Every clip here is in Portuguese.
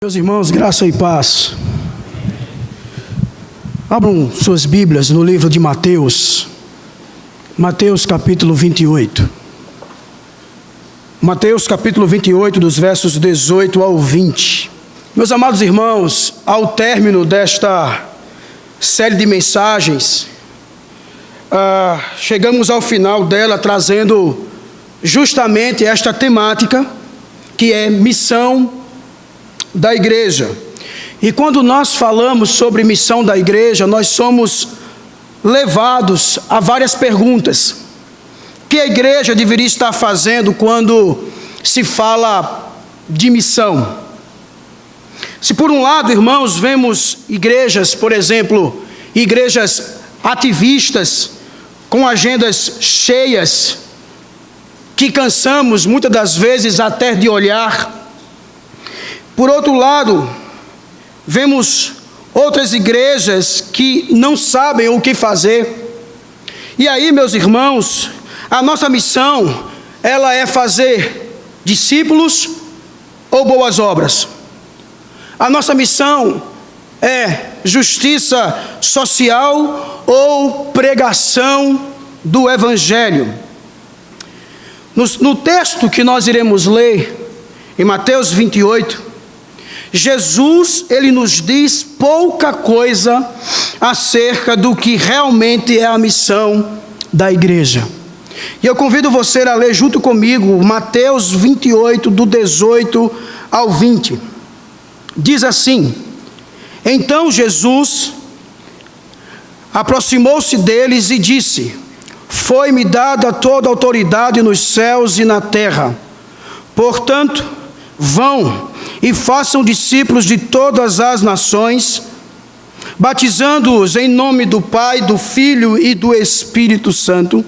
Meus irmãos, graça e paz. Abram suas Bíblias no livro de Mateus. Mateus capítulo 28. Mateus capítulo 28, dos versos 18 ao 20. Meus amados irmãos, ao término desta série de mensagens, chegamos ao final dela trazendo justamente esta temática, que é missão da igreja. E quando nós falamos sobre missão da igreja, nós somos levados a várias perguntas. O que a igreja deveria estar fazendo quando se fala de missão? Se por um lado, irmãos, vemos igrejas, por exemplo, igrejas ativistas, com agendas cheias, que cansamos muitas das vezes até de olhar. Por outro lado, vemos outras igrejas que não sabem o que fazer. E aí, meus irmãos, a nossa missão, ela é fazer discípulos ou boas obras? A nossa missão é justiça social ou pregação do Evangelho? No texto que nós iremos ler, em Mateus 28, Jesus, ele nos diz pouca coisa acerca do que realmente é a missão da igreja. E eu convido você a ler junto comigo Mateus 28, do 18 ao 20. Diz assim: Então Jesus aproximou-se deles e disse: Foi-me dada toda a autoridade nos céus e na terra. Portanto, vão e façam discípulos de todas as nações, batizando-os em nome do Pai, do Filho e do Espírito Santo,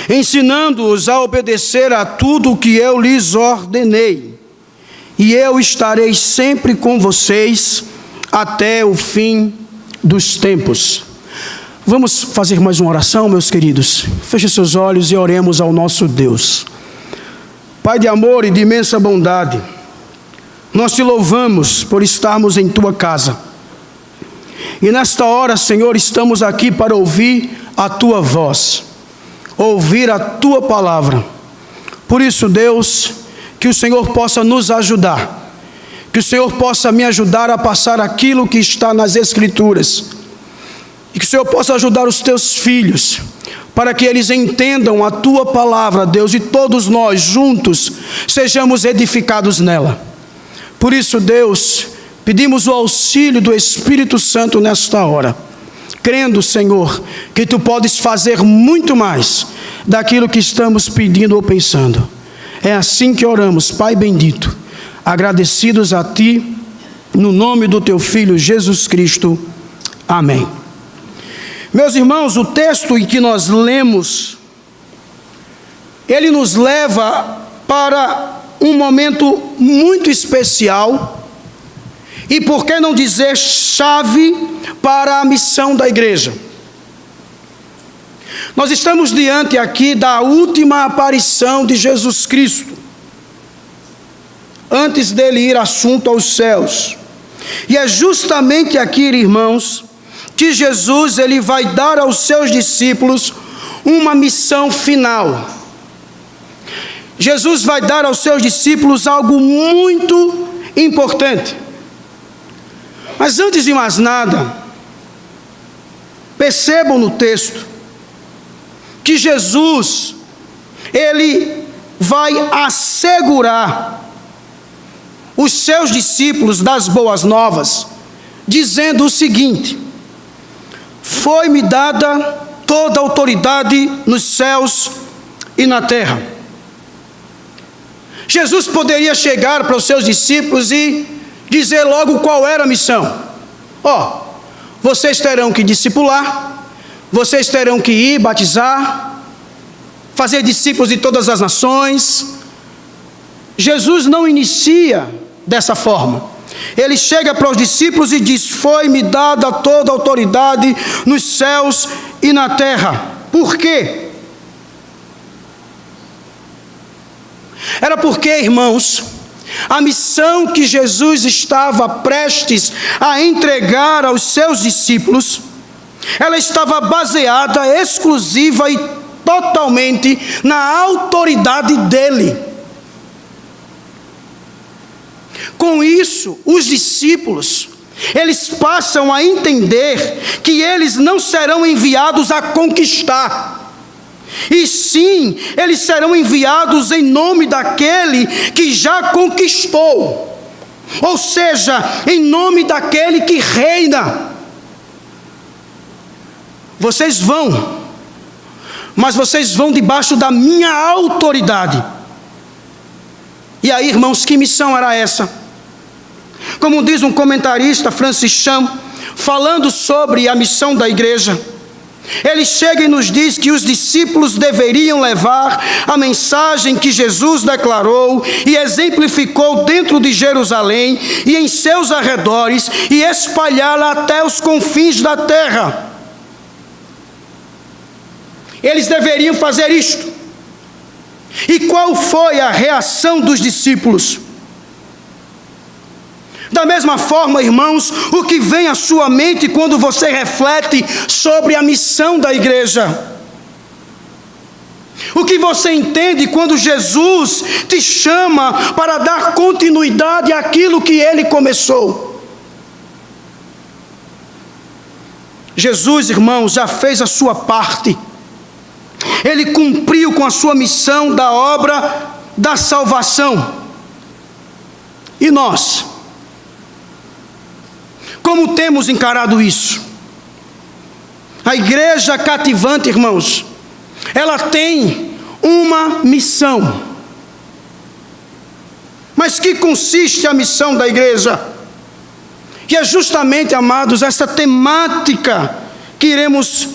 ensinando-os a obedecer a tudo o que eu lhes ordenei. E eu estarei sempre com vocês até o fim dos tempos. Vamos fazer mais uma oração, meus queridos? Feche seus olhos e oremos ao nosso Deus. Pai de amor e de imensa bondade, nós te louvamos por estarmos em tua casa. E nesta hora, Senhor, estamos aqui para ouvir a tua voz, ouvir a tua palavra. Por isso, Deus, que o Senhor possa nos ajudar, que o Senhor possa me ajudar a passar aquilo que está nas Escrituras, e que o Senhor possa ajudar os teus filhos, para que eles entendam a tua palavra, Deus, e todos nós juntos sejamos edificados nela. Por isso, Deus, pedimos o auxílio do Espírito Santo nesta hora, crendo, Senhor, que tu podes fazer muito mais daquilo que estamos pedindo ou pensando. É assim que oramos, Pai bendito, agradecidos a ti, no nome do teu Filho Jesus Cristo. Amém. Meus irmãos, o texto em que nós lemos, ele nos leva para um momento muito especial, e por que não dizer chave para a missão da igreja. Nós estamos diante aqui da última aparição de Jesus Cristo, antes dele ir assunto aos céus. E é justamente aqui, irmãos, que Jesus ele vai dar aos seus discípulos uma missão final. Jesus vai dar aos seus discípulos algo muito importante. Mas antes de mais nada, percebam no texto que Jesus, ele vai assegurar os seus discípulos das boas novas, dizendo o seguinte: Foi-me dada toda a autoridade nos céus e na terra. Jesus poderia chegar para os seus discípulos e dizer logo qual era a missão. Vocês terão que discipular, vocês terão que ir batizar, fazer discípulos de todas as nações. Jesus não inicia dessa forma. Ele chega para os discípulos e diz: Foi-me dada toda a autoridade nos céus e na terra. Por quê? Era porque, irmãos, A missão que Jesus estava prestes a entregar aos seus discípulos, ela estava baseada exclusiva e totalmente na autoridade dele. Com isso, os discípulos, eles passam a entender que eles não serão enviados a conquistar, e sim, eles serão enviados em nome daquele que já conquistou, ou seja, em nome daquele que reina. Vocês vão, mas vocês vão debaixo da minha autoridade. E aí, irmãos, que missão era essa? Como diz um comentarista, Francis Chan, falando sobre a missão da igreja, ele chega e nos diz que os discípulos deveriam levar a mensagem que Jesus declarou e exemplificou dentro de Jerusalém e em seus arredores e espalhá-la até os confins da terra. Eles deveriam fazer isto. E qual foi a reação dos discípulos? Da mesma forma, irmãos, o que vem à sua mente quando você reflete sobre a missão da igreja? O que você entende quando Jesus te chama para dar continuidade àquilo que ele começou? Jesus, irmãos, já fez a sua parte. Ele cumpriu com a sua missão da obra da salvação. E nós? Como temos encarado isso? A igreja cativante, irmãos, ela tem uma missão. Mas que consiste a missão da igreja? Que é justamente, amados, essa temática que iremos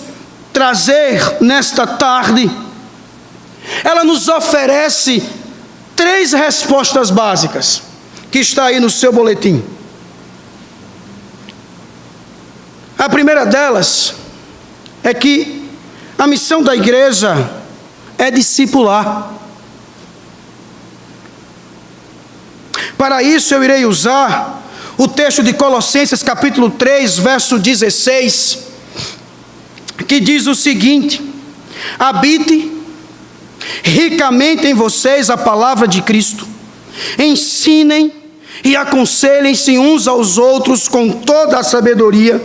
trazer nesta tarde. Ela nos oferece 3 respostas básicas, que está aí no seu boletim. A primeira delas é que a missão da igreja é discipular. Para isso eu irei usar o texto de Colossenses capítulo 3, verso 16, que diz o seguinte: habite ricamente em vocês a palavra de Cristo, ensinem e aconselhem-se uns aos outros com toda a sabedoria,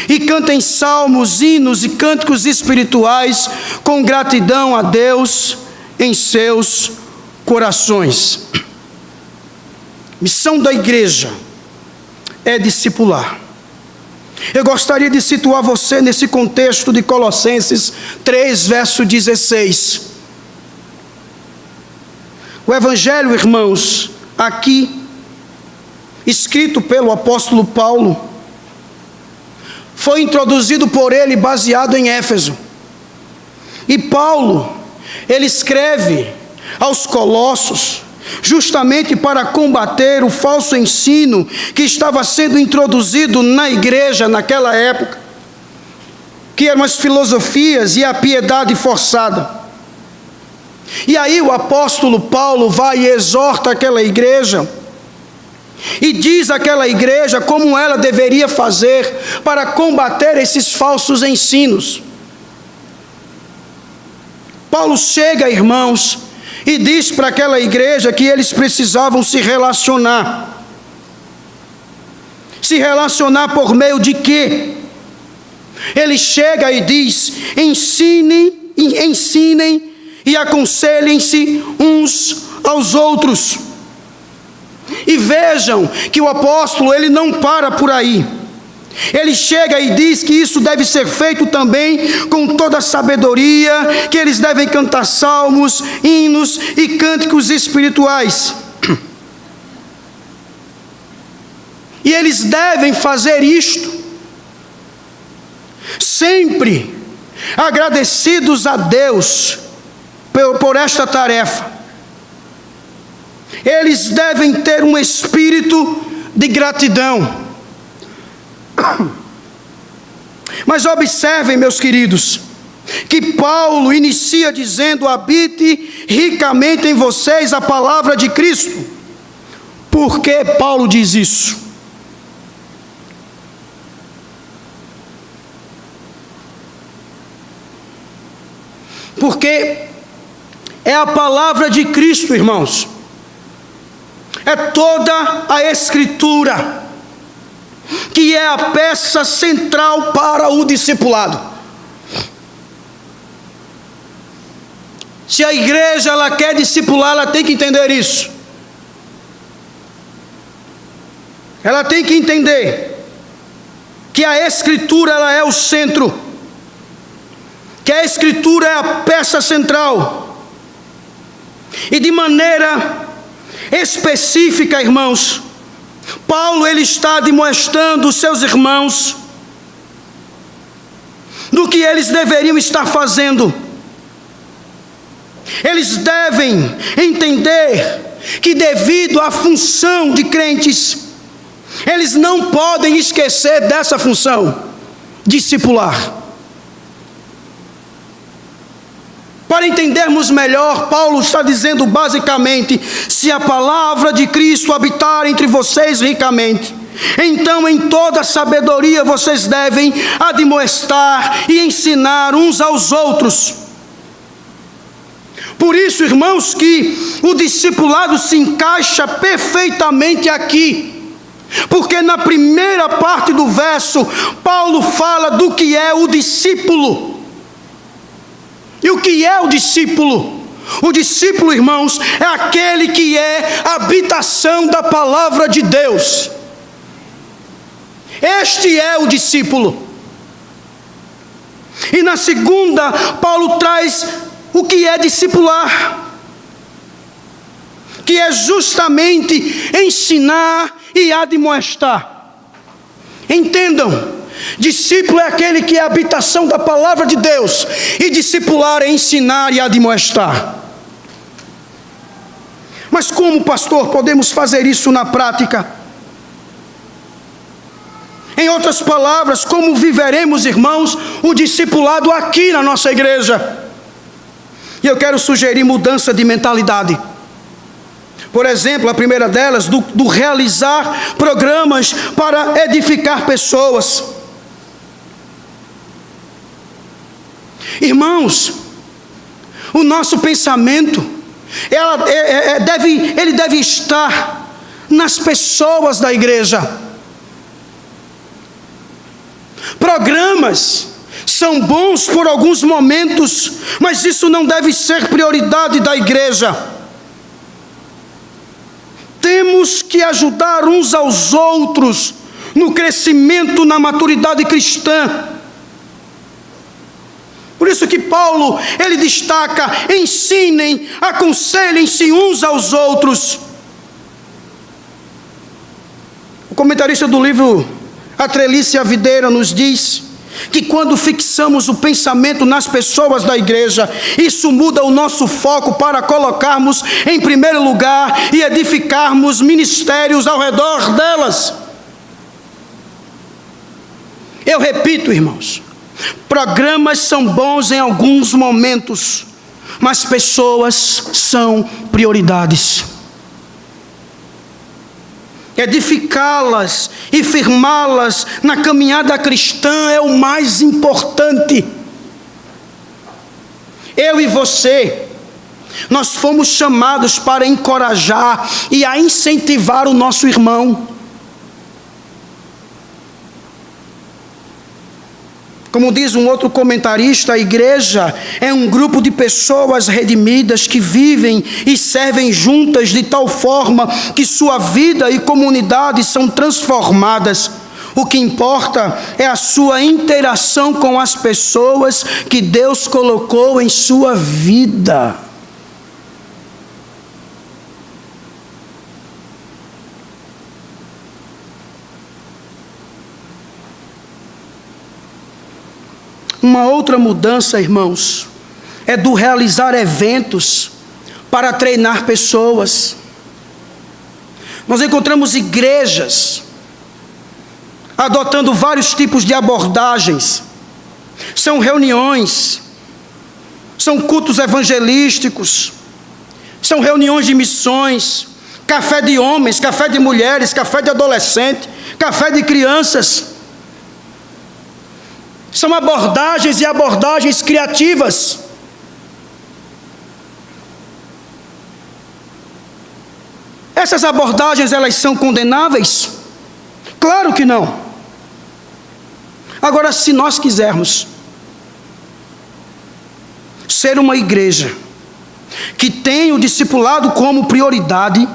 e cantem salmos, hinos e cânticos espirituais com gratidão a Deus em seus corações. Missão da igreja é discipular. Eu gostaria de situar você nesse contexto de Colossenses 3, verso 16. O evangelho, irmãos, aqui, escrito pelo apóstolo Paulo, foi introduzido por ele baseado em Éfeso. E Paulo, ele escreve aos Colossos justamente para combater o falso ensino que estava sendo introduzido na igreja naquela época, que eram as filosofias e a piedade forçada. E aí o apóstolo Paulo vai e exorta aquela igreja, e diz àquela igreja como ela deveria fazer para combater esses falsos ensinos. Paulo chega, irmãos, e diz para aquela igreja que eles precisavam se relacionar. Se relacionar por meio de quê? Ele chega e diz: ensinem e aconselhem-se uns aos outros. E vejam que o apóstolo, ele não para por aí. Ele chega e diz que isso deve ser feito também com toda a sabedoria, que eles devem cantar salmos, hinos e cânticos espirituais. E eles devem fazer isto sempre agradecidos a Deus por esta tarefa. Eles devem ter um espírito de gratidão. Mas observem, meus queridos, que Paulo inicia dizendo: habite ricamente em vocês a palavra de Cristo. Por que Paulo diz isso? Porque é a palavra de Cristo, irmãos. É toda a Escritura que é a peça central para o discipulado. Se a igreja ela quer discipular, ela tem que entender isso. Ela tem que entender que a Escritura ela é o centro, que a Escritura é a peça central. E de maneira específica, irmãos, Paulo ele está admoestando os seus irmãos do que eles deveriam estar fazendo. Eles devem entender que, devido à função de crentes, eles não podem esquecer dessa função, discipular. Para entendermos melhor, Paulo está dizendo basicamente: se a palavra de Cristo habitar entre vocês ricamente, então em toda sabedoria vocês devem admoestar e ensinar uns aos outros. Por isso, irmãos, que o discipulado se encaixa perfeitamente aqui, porque na primeira parte do verso, Paulo fala do que é o discípulo. E o que é o discípulo? O discípulo, irmãos, é aquele que é a habitação da palavra de Deus. Este é o discípulo. E na segunda, Paulo traz o que é discipular, que é justamente ensinar e admoestar. Entendam, discípulo é aquele que é a habitação da palavra de Deus, e discipular é ensinar e admoestar. Mas como, pastor, podemos fazer isso na prática? Em outras palavras, como viveremos, irmãos, o discipulado aqui na nossa igreja? E eu quero sugerir mudança de mentalidade. Por exemplo, a primeira delas, do realizar programas para edificar pessoas. Irmãos, o nosso pensamento, ele deve estar nas pessoas da igreja. Programas são bons por alguns momentos, mas isso não deve ser prioridade da igreja. Temos que ajudar uns aos outros no crescimento, na maturidade cristã. Por isso que Paulo, ele destaca: ensinem, aconselhem-se uns aos outros. O comentarista do livro A Treliça e a Videira nos diz que quando fixamos o pensamento nas pessoas da igreja, isso muda o nosso foco para colocarmos em primeiro lugar e edificarmos ministérios ao redor delas. Eu repito, irmãos, programas são bons em alguns momentos, mas pessoas são prioridades. Edificá-las e firmá-las na caminhada cristã é o mais importante. Eu e você, nós fomos chamados para encorajar e a incentivar o nosso irmão. Como diz um outro comentarista, a igreja é um grupo de pessoas redimidas que vivem e servem juntas de tal forma que sua vida e comunidade são transformadas. O que importa é a sua interação com as pessoas que Deus colocou em sua vida. Uma outra mudança, irmãos, é do realizar eventos para treinar pessoas. Nós encontramos igrejas adotando vários tipos de abordagens. São reuniões, são cultos evangelísticos, são reuniões de missões, café de homens, café de mulheres, café de adolescentes, café de crianças. São abordagens e abordagens criativas. Essas abordagens, elas são condenáveis? Claro que não. Agora, se nós quisermos ser uma igreja que tem o discipulado como prioridade,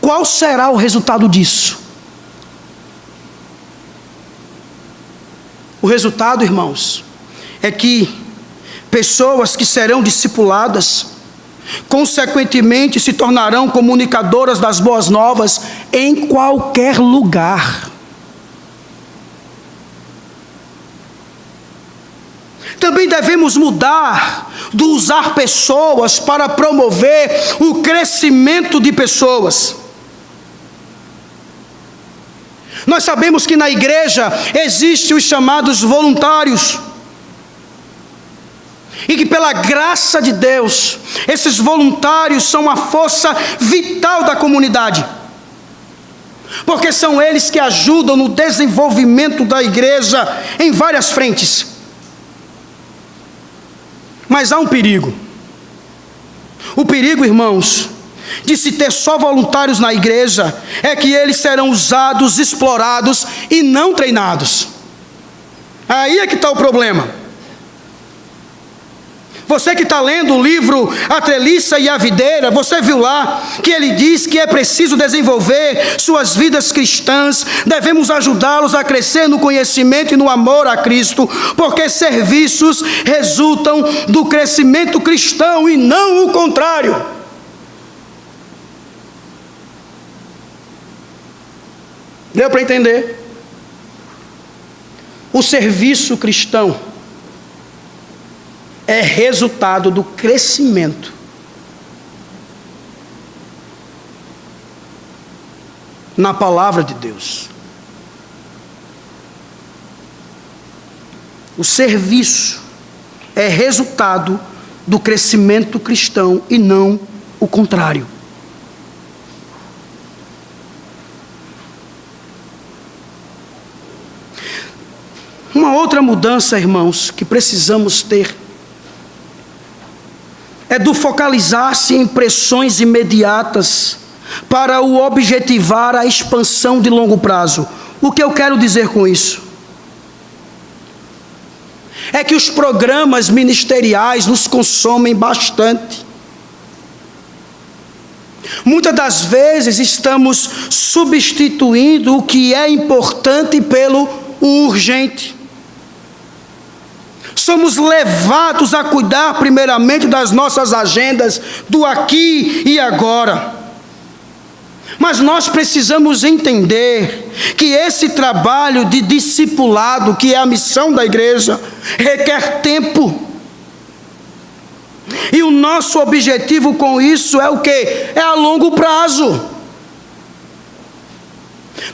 qual será o resultado disso? O resultado, irmãos, é que pessoas que serão discipuladas, consequentemente se tornarão comunicadoras das boas novas em qualquer lugar. Também devemos mudar do usar pessoas para promover o crescimento de pessoas. Nós sabemos que na igreja existem os chamados voluntários. E que pela graça de Deus, esses voluntários são a força vital da comunidade. Porque são eles que ajudam no desenvolvimento da igreja em várias frentes. Mas há um perigo. O perigo, irmãos, de se ter só voluntários na igreja, é que eles serão usados, explorados e não treinados. Aí é que está o problema. Você que está lendo o livro A Treliça e a Videira, você viu lá que ele diz que é preciso desenvolver suas vidas cristãs, devemos ajudá-los a crescer no conhecimento e no amor a Cristo, porque serviços resultam do crescimento cristão e não o contrário. Deu para entender? O serviço cristão é resultado do crescimento na palavra de Deus. O serviço é resultado do crescimento cristão e não o contrário. Uma outra mudança, irmãos, que precisamos ter é do focalizar-se em pressões imediatas para o objetivar a expansão de longo prazo. O que eu quero dizer com isso? É que os programas ministeriais nos consomem bastante. Muitas das vezes estamos substituindo o que é importante pelo urgente. Somos levados a cuidar primeiramente das nossas agendas, do aqui e agora. Mas nós precisamos entender que esse trabalho de discipulado, que é a missão da igreja, requer tempo. E o nosso objetivo com isso é o quê? É a longo prazo.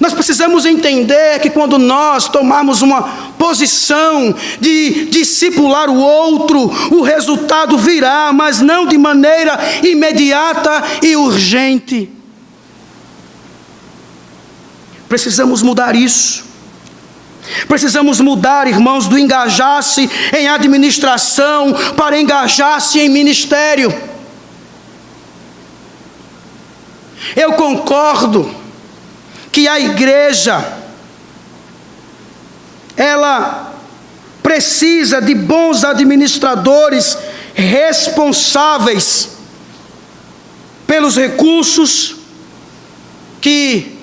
Nós precisamos entender que quando nós tomarmos uma posição de discipular o outro, o resultado virá, mas não de maneira imediata e urgente. Precisamos mudar isso. Precisamos mudar, irmãos, do engajar-se em administração para engajar-se em ministério. Eu concordo que a igreja, ela precisa de bons administradores responsáveis pelos recursos que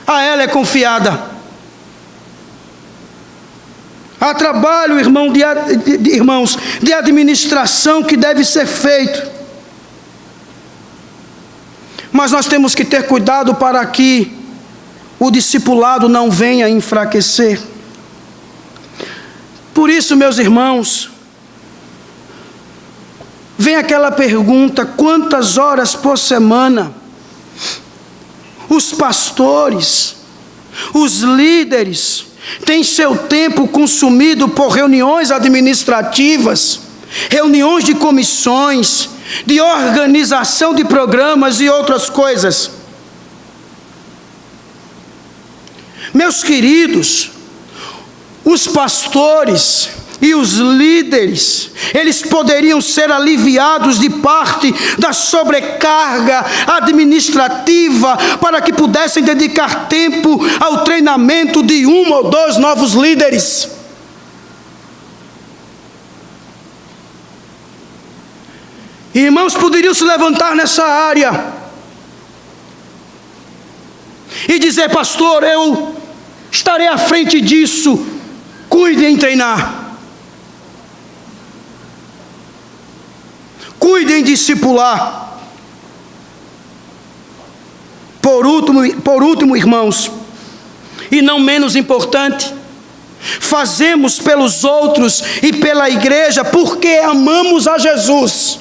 a ela é confiada. Há trabalho, irmãos, de administração que deve ser feito. Mas nós temos que ter cuidado para que o discipulado não venha enfraquecer. Por isso, meus irmãos, vem aquela pergunta: quantas horas por semana os pastores, os líderes, têm seu tempo consumido por reuniões administrativas, reuniões de comissões, de organização de programas e outras coisas? Meus queridos, os pastores e os líderes, eles poderiam ser aliviados de parte da sobrecarga administrativa para que pudessem dedicar tempo ao treinamento de 1 ou 2 novos líderes. Irmãos poderiam se levantar nessa área e dizer: pastor, eu estarei à frente disso, cuide em treinar, cuide em discipular. Por último, irmãos, e não menos importante, fazemos pelos outros e pela igreja porque amamos a Jesus.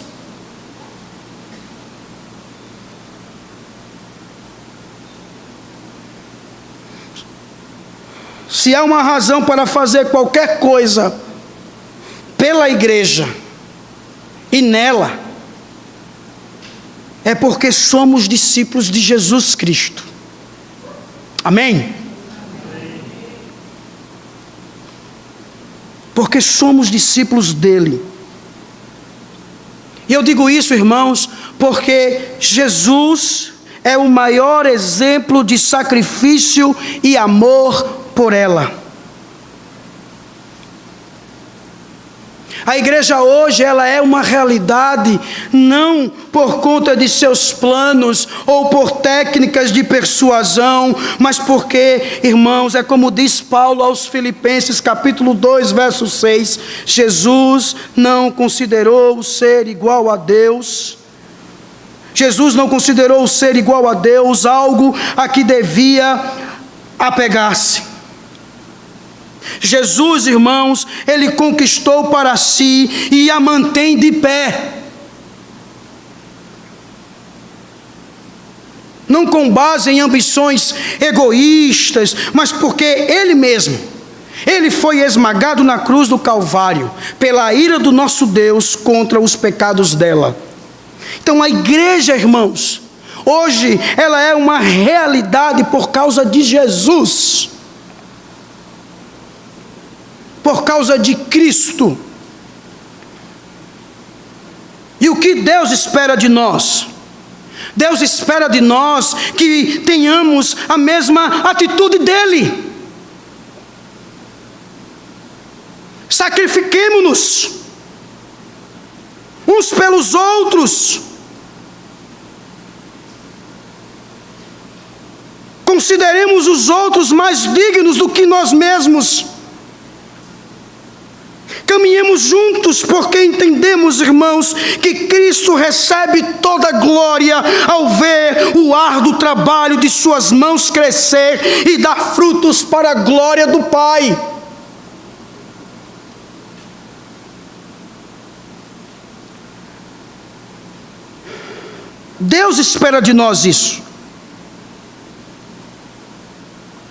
Se há uma razão para fazer qualquer coisa pela igreja e nela, é porque somos discípulos de Jesus Cristo. Amém? Porque somos discípulos dele. E eu digo isso, irmãos, porque Jesus é o maior exemplo de sacrifício e amor por ela. A igreja hoje, ela é uma realidade não por conta de seus planos ou por técnicas de persuasão, mas porque, irmãos, é como diz Paulo aos Filipenses, capítulo 2, verso 6, Jesus não considerou o ser igual a Deus. Jesus não considerou o ser igual a Deus algo a que devia apegar-se. Jesus, irmãos, ele conquistou para si e a mantém de pé. Não com base em ambições egoístas, mas porque ele mesmo, ele foi esmagado na cruz do Calvário pela ira do nosso Deus contra os pecados dela. Então a igreja, irmãos, hoje ela é uma realidade por causa de Jesus, por causa de Cristo. E o que Deus espera de nós? Deus espera de nós que tenhamos a mesma atitude dele. Sacrifiquemo-nos uns pelos outros. Consideremos os outros mais dignos do que nós mesmos. Caminhemos juntos, porque entendemos, irmãos, que Cristo recebe toda a glória ao ver o árduo trabalho de suas mãos crescer e dar frutos para a glória do Pai. Deus espera de nós isso.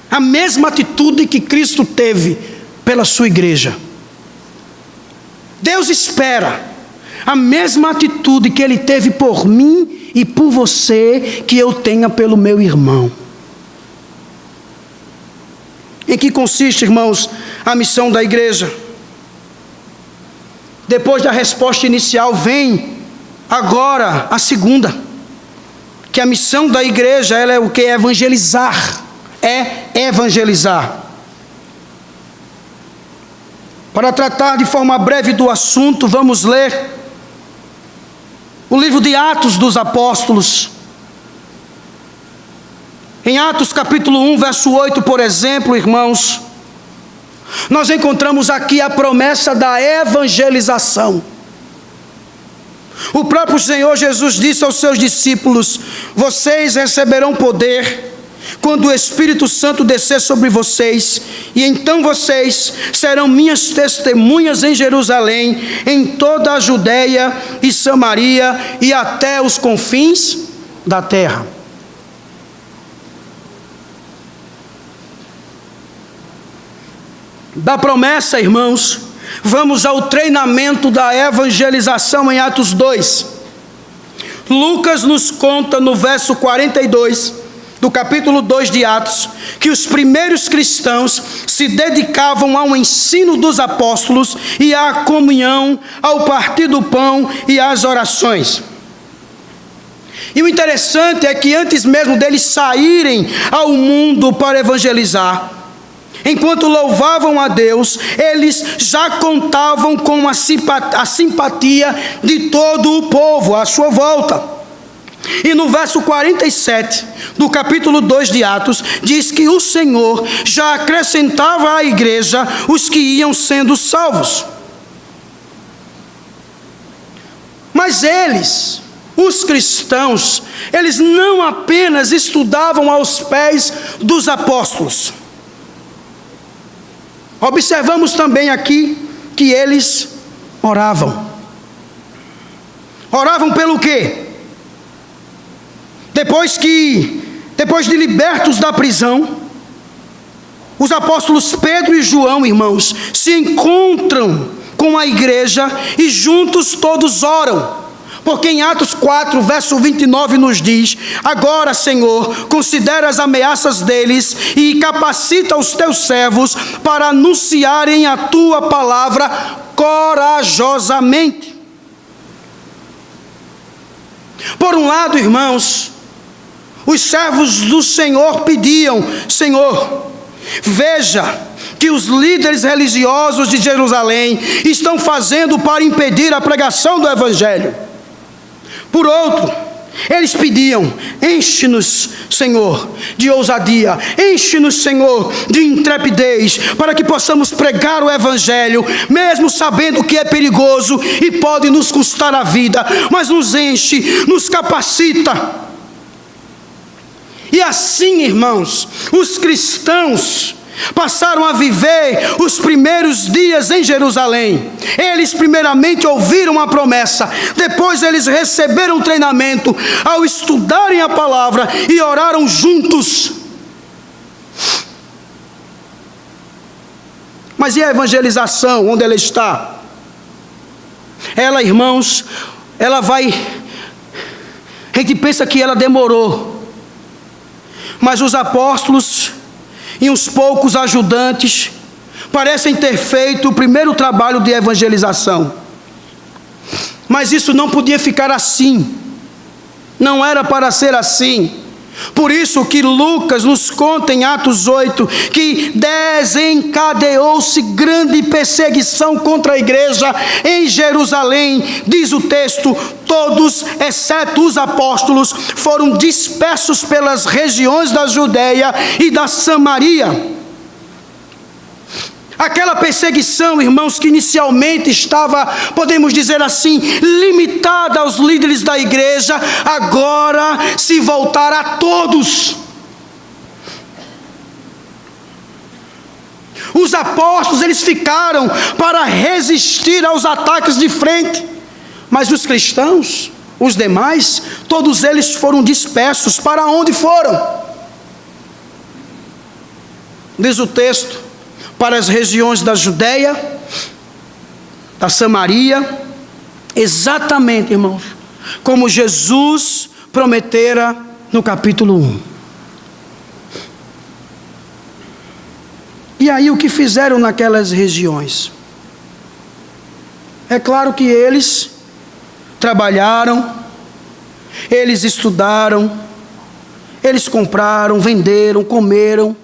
A mesma atitude que Cristo teve pela sua igreja. Deus espera a mesma atitude que Ele teve por mim e por você, que eu tenha pelo meu irmão. Em que consiste, irmãos, a missão da igreja? Depois da resposta inicial, vem agora a segunda. Que a missão da igreja, ela é o que? Evangelizar. É evangelizar. Para tratar de forma breve do assunto, vamos ler o livro de Atos dos Apóstolos. Em Atos capítulo 1, verso 8, por exemplo, irmãos, nós encontramos aqui a promessa da evangelização. O próprio Senhor Jesus disse aos seus discípulos: vocês receberão poder quando o Espírito Santo descer sobre vocês, e então vocês serão minhas testemunhas em Jerusalém, em toda a Judeia e Samaria e até os confins da terra. Da promessa, irmãos, vamos ao treinamento da evangelização em Atos 2. Lucas nos conta no verso 42, do capítulo 2 de Atos, que os primeiros cristãos se dedicavam ao ensino dos apóstolos e à comunhão, ao partir do pão e às orações. E o interessante é que antes mesmo deles saírem ao mundo para evangelizar, enquanto louvavam a Deus, eles já contavam com a simpatia de todo o povo à sua volta. E no verso 47 do capítulo 2 de Atos, diz que o Senhor já acrescentava à igreja os que iam sendo salvos. Mas eles, os cristãos, eles não apenas estudavam aos pés dos apóstolos. Observamos também aqui que eles oravam. Oravam pelo quê? Depois de libertos da prisão, os apóstolos Pedro e João, irmãos, se encontram com a igreja e juntos todos oram. Porque em Atos 4, verso 29 nos diz: agora, Senhor, considera as ameaças deles e capacita os teus servos para anunciarem a tua palavra corajosamente. Por um lado, irmãos, os servos do Senhor pediam: Senhor, veja que os líderes religiosos de Jerusalém estão fazendo para impedir a pregação do Evangelho. Por outro, eles pediam: enche-nos, Senhor, de ousadia, enche-nos, Senhor, de intrepidez, para que possamos pregar o Evangelho, mesmo sabendo que é perigoso e pode nos custar a vida, mas nos enche, nos capacita. E assim, irmãos, os cristãos passaram a viver os primeiros dias em Jerusalém. Eles primeiramente ouviram a promessa, depois eles receberam treinamento ao estudarem a palavra e oraram juntos. Mas e a evangelização, onde ela está? Ela, irmãos, ela vai... A gente pensa que ela demorou, mas os apóstolos e uns poucos ajudantes parecem ter feito o primeiro trabalho de evangelização. Mas isso não podia ficar assim. Não era para ser assim. Por isso que Lucas nos conta em Atos 8 que desencadeou-se grande perseguição contra a igreja em Jerusalém. Diz o texto: todos, exceto os apóstolos, foram dispersos pelas regiões da Judeia e da Samaria. Aquela perseguição, irmãos, que inicialmente estava, podemos dizer assim, limitada aos líderes da igreja, agora se voltar a todos. Os apóstolos, eles ficaram para resistir aos ataques de frente, mas os cristãos, os demais, todos eles foram dispersos. Para onde foram? Diz o texto: para as regiões da Judeia, da Samaria, exatamente, irmãos, como Jesus prometera no capítulo 1. E aí o que fizeram naquelas regiões? É claro que eles trabalharam, eles estudaram, eles compraram, venderam, comeram,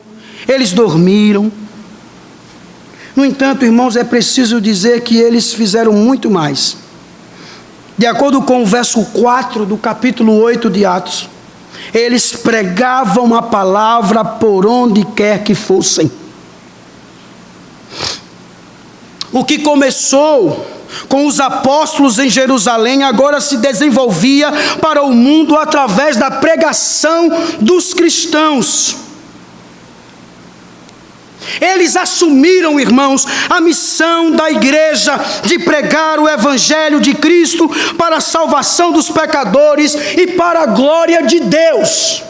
eles dormiram. No entanto, irmãos, é preciso dizer que eles fizeram muito mais. De acordo com o verso 4 do capítulo 8 de Atos, eles pregavam a palavra por onde quer que fossem. O que começou com os apóstolos em Jerusalém agora se desenvolvia para o mundo através da pregação dos cristãos. Eles assumiram, irmãos, a missão da igreja de pregar o Evangelho de Cristo para a salvação dos pecadores e para a glória de Deus.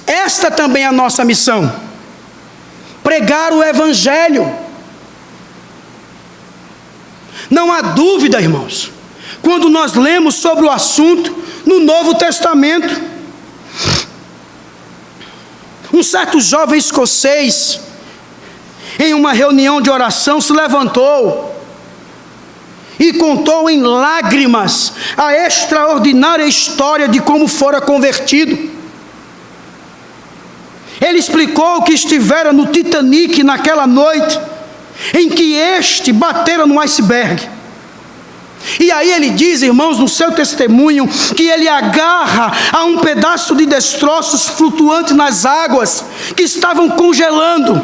Esta também é a nossa missão: pregar o Evangelho. Não há dúvida, irmãos, quando nós lemos sobre o assunto no Novo Testamento. Um certo jovem escocês, em uma reunião de oração, se levantou e contou em lágrimas a extraordinária história de como fora convertido. Ele explicou que estivera no Titanic naquela noite em que este batera no iceberg. E aí ele diz, irmãos, no seu testemunho, que ele agarra a um pedaço de destroços flutuantes nas águas que estavam congelando.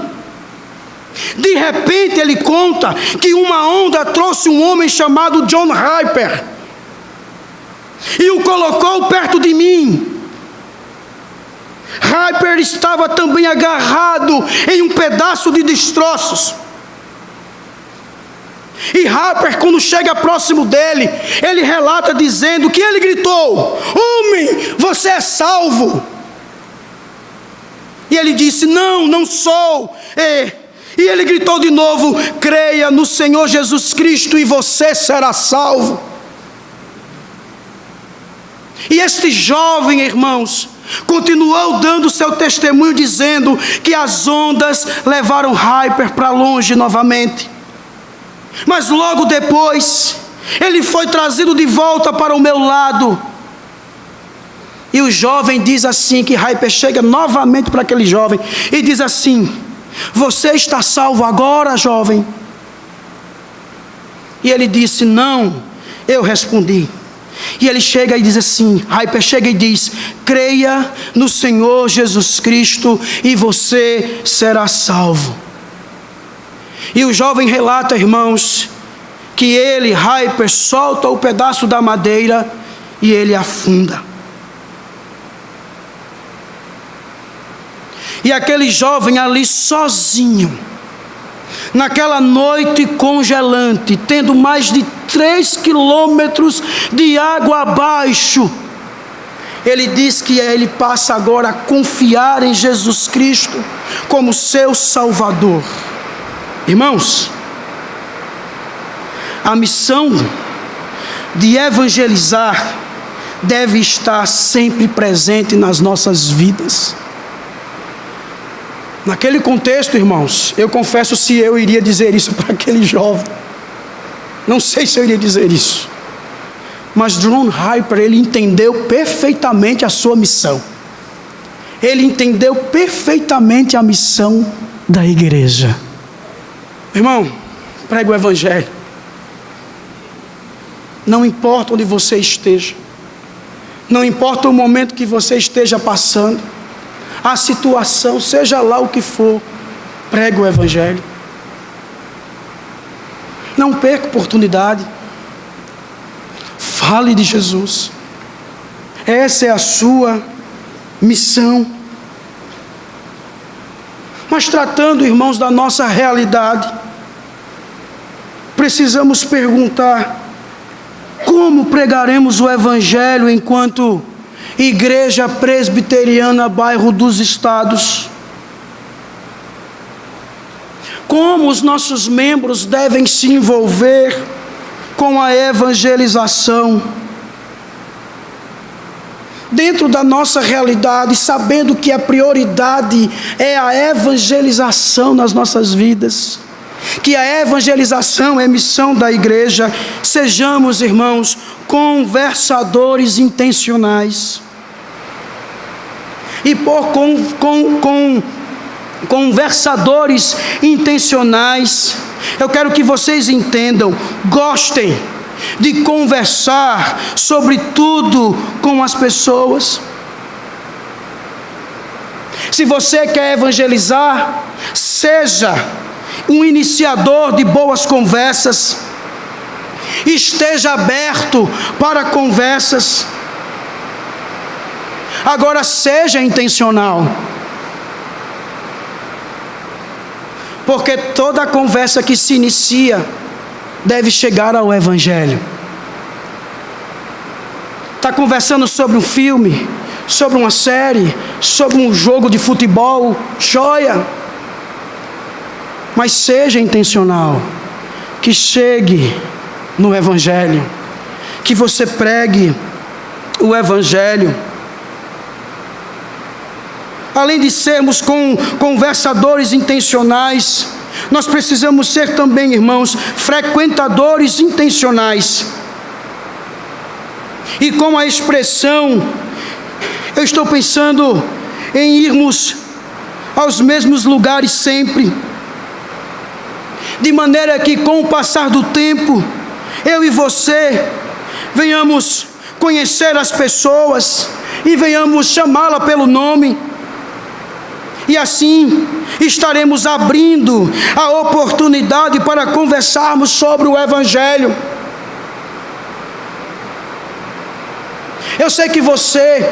De repente ele conta que uma onda trouxe um homem chamado John Harper e o colocou perto de mim. Harper estava também agarrado em um pedaço de destroços. E Harper, quando chega próximo dele, ele relata dizendo que ele gritou: homem, você é salvo. E ele disse: não, não sou. E ele gritou de novo: creia no Senhor Jesus Cristo e você será salvo. E este jovem, irmãos, continuou dando seu testemunho, dizendo que as ondas levaram Harper para longe novamente. Mas logo depois, ele foi trazido de volta para o meu lado. E o jovem diz assim, que Harper chega novamente para aquele jovem e diz assim: você está salvo agora, jovem? E ele disse: não. Eu respondi. E ele chega e diz assim, Harper chega e diz: creia no Senhor Jesus Cristo e você será salvo. E o jovem relata, irmãos, que ele, Harper, solta o pedaço da madeira e ele afunda. E aquele jovem ali sozinho, naquela noite congelante, tendo mais de 3 quilômetros de água abaixo, ele diz que ele passa agora a confiar em Jesus Cristo como seu Salvador. Irmãos, a missão de evangelizar deve estar sempre presente nas nossas vidas. Naquele contexto, irmãos, eu confesso se eu iria dizer isso para aquele jovem. Não sei se eu iria dizer isso. Mas John Harper, ele entendeu perfeitamente a sua missão. Ele entendeu perfeitamente a missão da igreja. Irmão, pregue o evangelho. Não importa onde você esteja. Não importa o momento que você esteja passando. A situação, seja lá o que for, pregue o evangelho. Não perca oportunidade. Fale de Jesus. Essa é a sua missão. Mas tratando, irmãos, da nossa realidade, precisamos perguntar: como pregaremos o evangelho enquanto Igreja Presbiteriana Bairro dos Estados? Como os nossos membros devem se envolver com a evangelização? Dentro da nossa realidade, sabendo que a prioridade é a evangelização nas nossas vidas, que a evangelização é missão da igreja, sejamos, irmãos, conversadores intencionais. E por conversadores intencionais, eu quero que vocês entendam, gostem de conversar sobre tudo com as pessoas. Se você quer evangelizar, seja um iniciador de boas conversas, esteja aberto para conversas. Agora seja intencional, porque toda conversa que se inicia deve chegar ao evangelho. Está conversando sobre um filme, sobre uma série, sobre um jogo de futebol, joia. Mas seja intencional, que chegue no evangelho. que você pregue o Evangelho. Além de sermos conversadores intencionais, nós precisamos ser também, irmãos, frequentadores intencionais. E com a expressão, eu estou pensando em irmos aos mesmos lugares sempre, de maneira que com o passar do tempo, eu e você venhamos conhecer as pessoas e venhamos chamá-la pelo nome. E assim estaremos abrindo a oportunidade para conversarmos sobre o Evangelho. Eu sei que você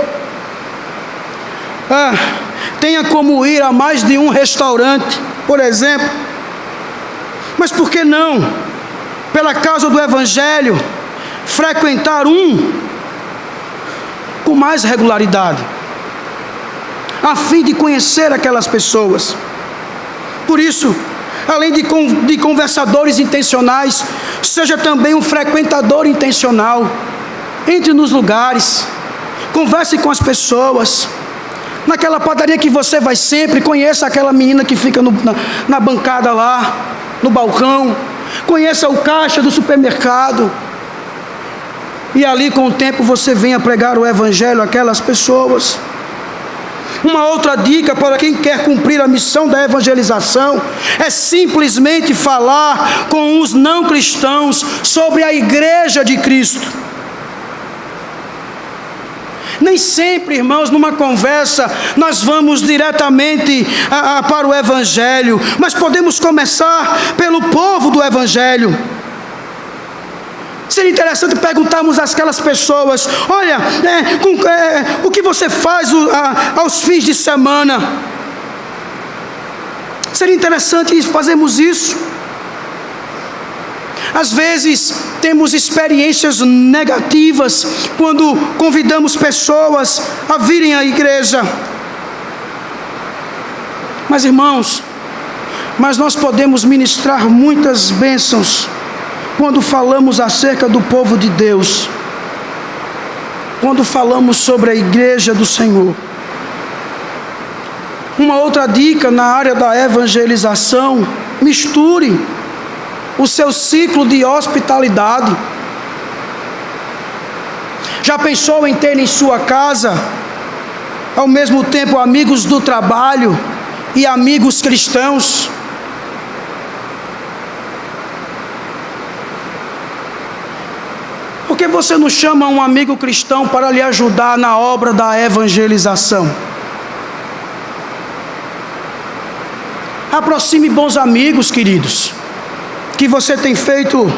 tenha como ir a mais de um restaurante, por exemplo, mas por que não, pela causa do Evangelho, frequentar um com mais regularidade, a fim de conhecer aquelas pessoas? Por isso, além de conversadores intencionais, seja também um frequentador intencional. Entre nos lugares, converse com as pessoas. Naquela padaria que você vai sempre, conheça aquela menina que fica na bancada lá, no balcão. Conheça o caixa do supermercado. E ali, com o tempo, você venha pregar o Evangelho àquelas pessoas. Uma outra dica para quem quer cumprir a missão da evangelização é simplesmente falar com os não cristãos sobre a Igreja de Cristo. Nem sempre, irmãos, numa conversa nós vamos diretamente para o Evangelho, mas podemos começar pelo povo do Evangelho. Seria interessante perguntarmos àquelas pessoas: olha, o que você faz aos fins de semana? Seria interessante fazermos isso. Às vezes temos experiências negativas quando convidamos pessoas a virem à igreja. Mas, irmãos, nós podemos ministrar muitas bênçãos quando falamos acerca do povo de Deus, quando falamos sobre a igreja do Senhor. Uma outra dica na área da evangelização: misture o seu ciclo de hospitalidade. Já pensou em ter em sua casa, ao mesmo tempo, amigos do trabalho e amigos cristãos? Por que você não chama um amigo cristão para lhe ajudar na obra da evangelização? Aproxime bons amigos, queridos, que você tem feito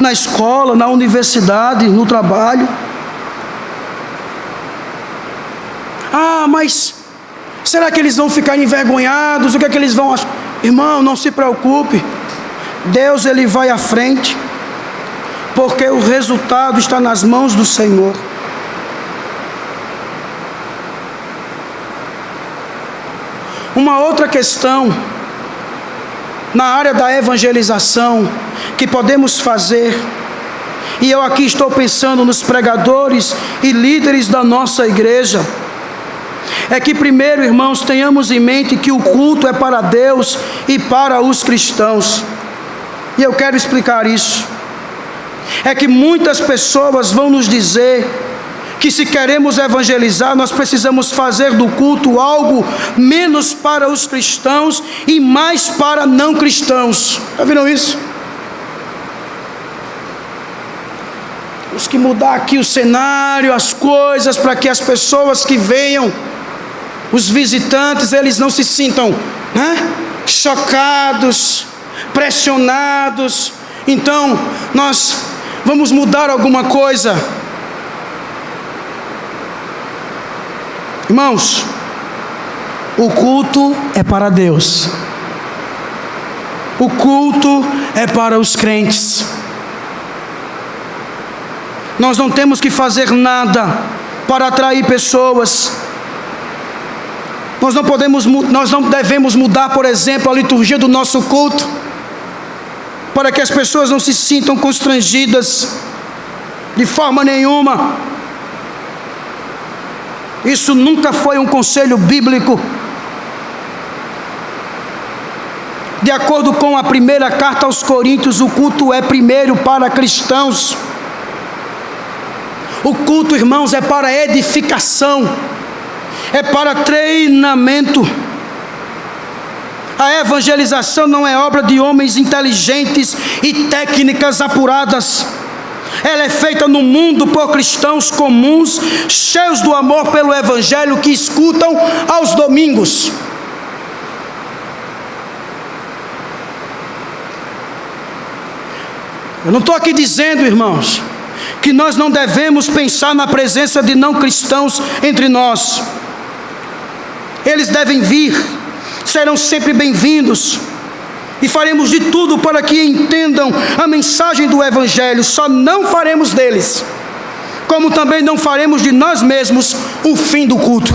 na escola, na universidade, no trabalho. Mas será que eles vão ficar envergonhados? O que é que eles vão achar? Irmão, não se preocupe. Deus, Ele vai à frente, porque o resultado está nas mãos do Senhor. Uma outra questão na área da evangelização que podemos fazer, e eu aqui estou pensando nos pregadores e líderes da nossa igreja, é que primeiro, irmãos, tenhamos em mente que o culto é para Deus e para os cristãos. E eu quero explicar isso. É que muitas pessoas vão nos dizer que se queremos evangelizar, nós precisamos fazer do culto algo menos para os cristãos e mais para não cristãos. Já viram isso? Temos que mudar aqui o cenário, as coisas, para que as pessoas que venham, os visitantes, eles não se sintam chocados, pressionados. Então, nós vamos mudar alguma coisa. Irmãos, o culto é para Deus. O culto é para os crentes. Nós não temos que fazer nada para atrair pessoas. Nós não devemos mudar, por exemplo, a liturgia do nosso culto, para que as pessoas não se sintam constrangidas. De forma nenhuma. Isso nunca foi um conselho bíblico. De acordo com a primeira carta aos Coríntios, o culto é primeiro para cristãos. O culto, irmãos, é para edificação, é para treinamento. A evangelização não é obra de homens inteligentes e técnicas apuradas. Ela é feita no mundo por cristãos comuns, cheios do amor pelo Evangelho, que escutam aos domingos. Eu não estou aqui dizendo, irmãos, que nós não devemos pensar na presença de não cristãos entre nós. Eles devem vir, serão sempre bem-vindos, e faremos de tudo para que entendam a mensagem do Evangelho. Só não faremos deles, como também não faremos de nós mesmos, o fim do culto.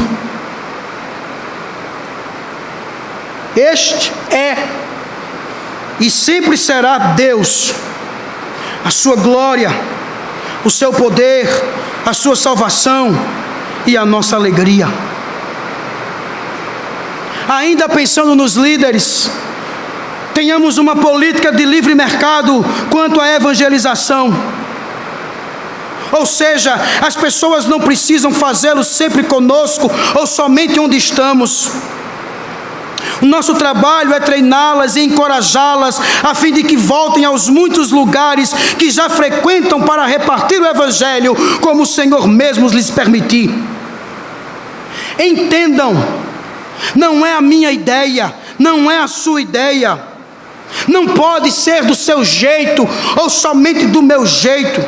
Este é e sempre será Deus, a sua glória, o seu poder, a sua salvação e a nossa alegria. Ainda pensando nos líderes, tenhamos uma política de livre mercado quanto à evangelização. Ou seja, as pessoas não precisam fazê-lo sempre conosco ou somente onde estamos. O nosso trabalho é treiná-las e encorajá-las, a fim de que voltem aos muitos lugares que já frequentam para repartir o Evangelho, como o Senhor mesmo lhes permitir. Entendam, não é a minha ideia, não é a sua ideia, não pode ser do seu jeito ou somente do meu jeito.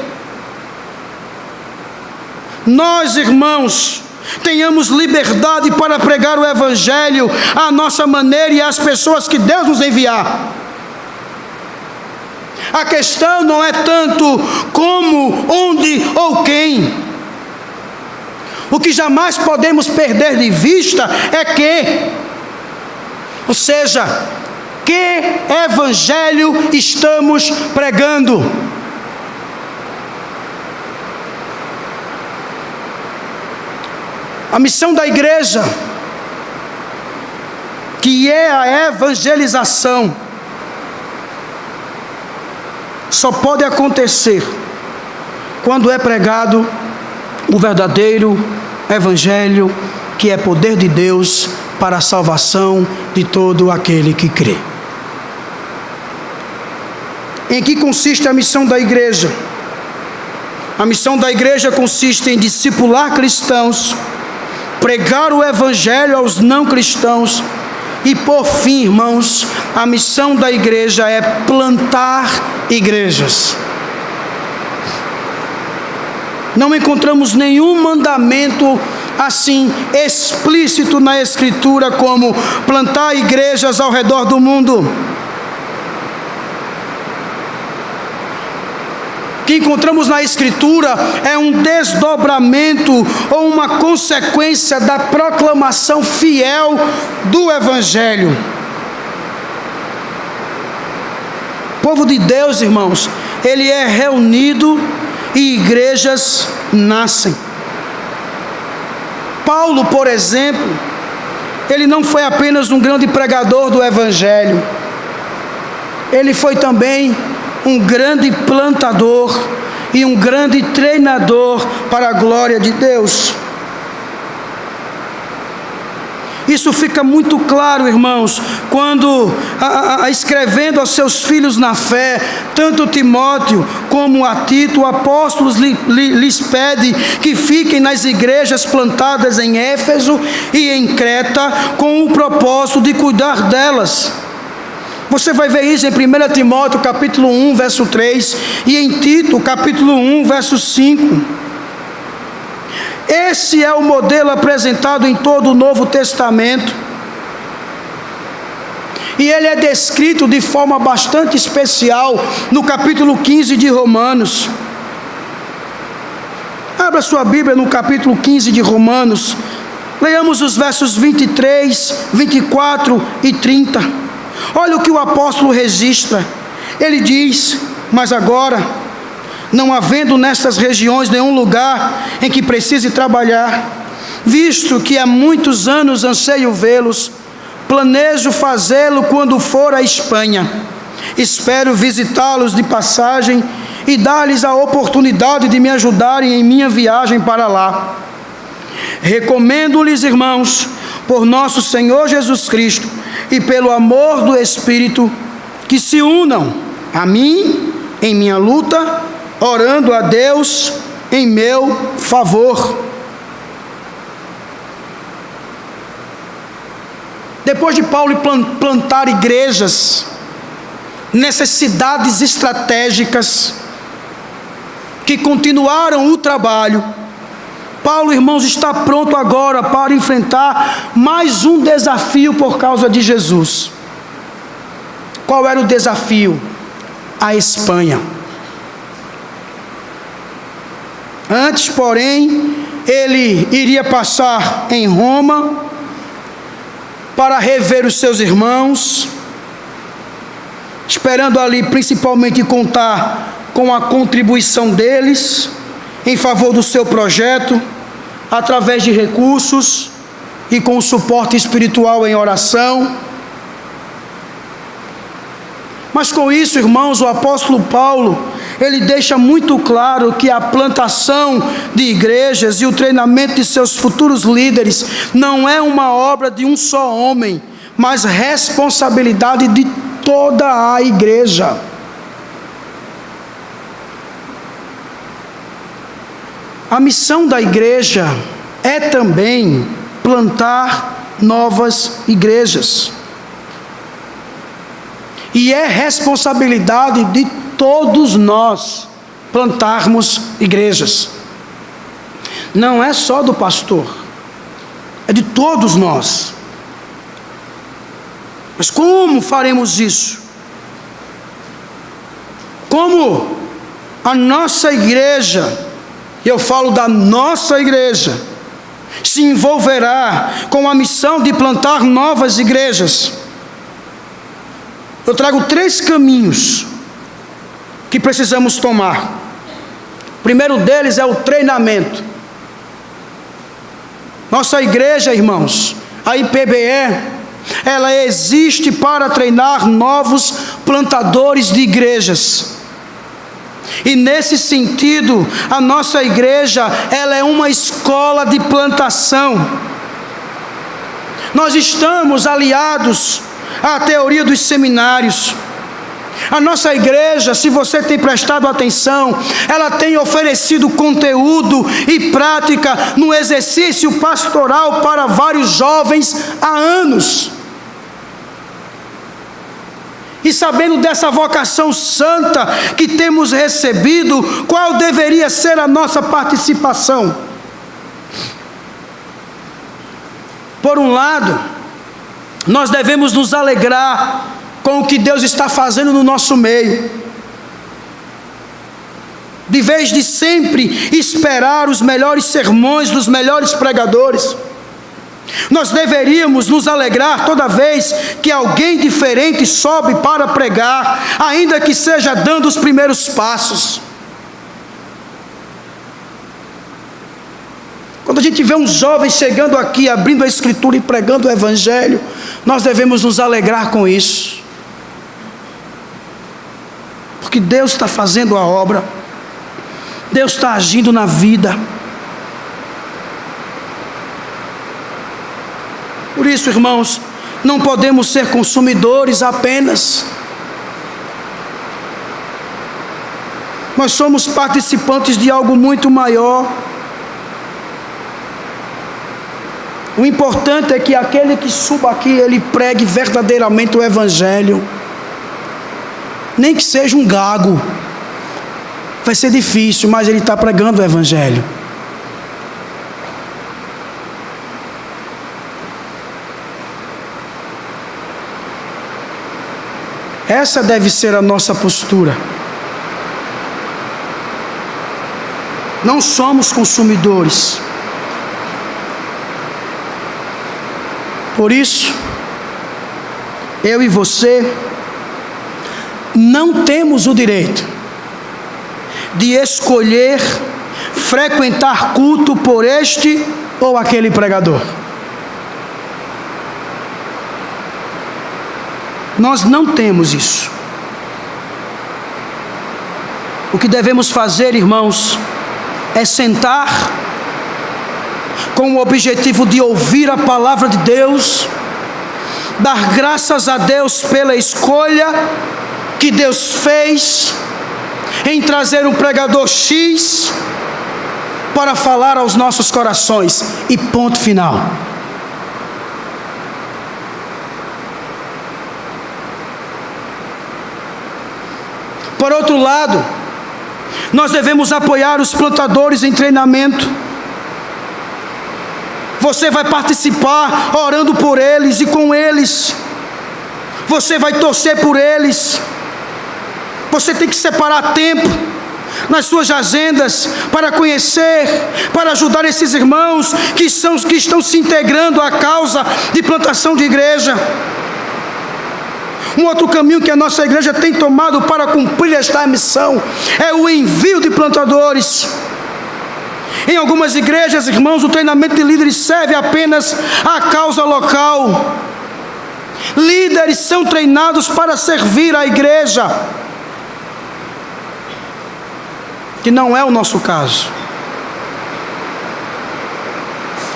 Nós, irmãos, tenhamos liberdade para pregar o Evangelho à nossa maneira e às pessoas que Deus nos enviar. A questão não é tanto como, onde ou quem. O que jamais podemos perder de vista é que, ou seja, que Evangelho estamos pregando. A missão da igreja, que é a evangelização, só pode acontecer quando é pregado o verdadeiro Evangelho, que é poder de Deus para a salvação de todo aquele que crê. Em que consiste a missão da igreja? A missão da igreja consiste em discipular cristãos, pregar o Evangelho aos não cristãos e, por fim, irmãos, a missão da igreja é plantar igrejas. Não encontramos nenhum mandamento assim explícito na Escritura como plantar igrejas ao redor do mundo. O que encontramos na Escritura é um desdobramento ou uma consequência da proclamação fiel do Evangelho. O povo de Deus, irmãos, ele é reunido e igrejas nascem. Paulo, por exemplo, ele não foi apenas um grande pregador do Evangelho, ele foi também um grande plantador e um grande treinador para a glória de Deus. Isso fica muito claro, irmãos, quando, escrevendo aos seus filhos na fé, tanto Timóteo como a Tito, o apóstolo lhes pede que fiquem nas igrejas plantadas em Éfeso e em Creta, com o propósito de cuidar delas. Você vai ver isso em 1 Timóteo capítulo 1, verso 3, e em Tito capítulo 1, verso 5. Esse é o modelo apresentado em todo o Novo Testamento, e ele é descrito de forma bastante especial no capítulo 15 de Romanos. Abra sua Bíblia no capítulo 15 de Romanos, leiamos os versos 23, 24 e 30. Olha o que o apóstolo registra. Ele diz: mas agora, não havendo nestas regiões nenhum lugar em que precise trabalhar, visto que há muitos anos anseio vê-los, planejo fazê-lo quando for à Espanha. Espero visitá-los de passagem e dar-lhes a oportunidade de me ajudarem em minha viagem para lá. Recomendo-lhes, irmãos, por nosso Senhor Jesus Cristo e pelo amor do Espírito, que se unam a mim em minha luta, orando a Deus em meu favor. Depois de Paulo plantar igrejas nessas cidades estratégicas que continuaram o trabalho, Paulo, irmãos, está pronto agora para enfrentar mais um desafio por causa de Jesus. Qual era o desafio? A Espanha. Antes, porém, ele iria passar em Roma para rever os seus irmãos, esperando ali principalmente contar com a contribuição deles em favor do seu projeto, através de recursos e com o suporte espiritual em oração. Mas com isso, irmãos, o apóstolo Paulo, ele deixa muito claro que a plantação de igrejas e o treinamento de seus futuros líderes não é uma obra de um só homem, mas responsabilidade de toda a igreja. A missão da igreja é também plantar novas igrejas. E é responsabilidade de todos nós plantarmos igrejas. Não é só do pastor, é de todos nós. Mas como faremos isso? Como a nossa igreja, eu falo da nossa igreja, se envolverá com a missão de plantar novas igrejas? Eu trago 3 caminhos que precisamos tomar. O primeiro deles é o treinamento. Nossa igreja, irmãos, a IPBE, ela existe para treinar novos plantadores de igrejas. E nesse sentido, a nossa igreja, ela é uma escola de plantação. Nós estamos aliados à teoria dos seminários. A nossa igreja, se você tem prestado atenção, ela tem oferecido conteúdo e prática no exercício pastoral para vários jovens há anos. E sabendo dessa vocação santa que temos recebido, qual deveria ser a nossa participação? Por um lado, nós devemos nos alegrar com o que Deus está fazendo no nosso meio. De vez de sempre esperar os melhores sermões dos melhores pregadores, nós deveríamos nos alegrar toda vez que alguém diferente sobe para pregar, ainda que seja dando os primeiros passos. Quando a gente vê um jovem chegando aqui, abrindo a Escritura e pregando o Evangelho, nós devemos nos alegrar com isso. Porque Deus está fazendo a obra, Deus está agindo na vida. Por isso, irmãos, não podemos ser consumidores apenas. Nós somos participantes de algo muito maior. O importante é que aquele que suba aqui, ele pregue verdadeiramente o Evangelho. Nem que seja um gago. Vai ser difícil, mas ele está pregando o Evangelho. Essa deve ser a nossa postura. Não somos consumidores. Por isso, eu e você não temos o direito de escolher frequentar culto por este ou aquele pregador. Nós não temos isso. O que devemos fazer, irmãos, é sentar com o objetivo de ouvir a palavra de Deus, dar graças a Deus pela escolha que Deus fez em trazer um pregador X para falar aos nossos corações, e ponto final. Por outro lado, nós devemos apoiar os plantadores em treinamento. Você vai participar orando por eles e com eles. Você vai torcer por eles. Você tem que separar tempo nas suas agendas para conhecer, para ajudar esses irmãos que estão se integrando à causa de plantação de igreja. Um outro caminho que a nossa igreja tem tomado para cumprir esta missão é o envio de plantadores. Em algumas igrejas, irmãos, o treinamento de líderes serve apenas à causa local. Líderes são treinados para servir a igreja, que não é o nosso caso.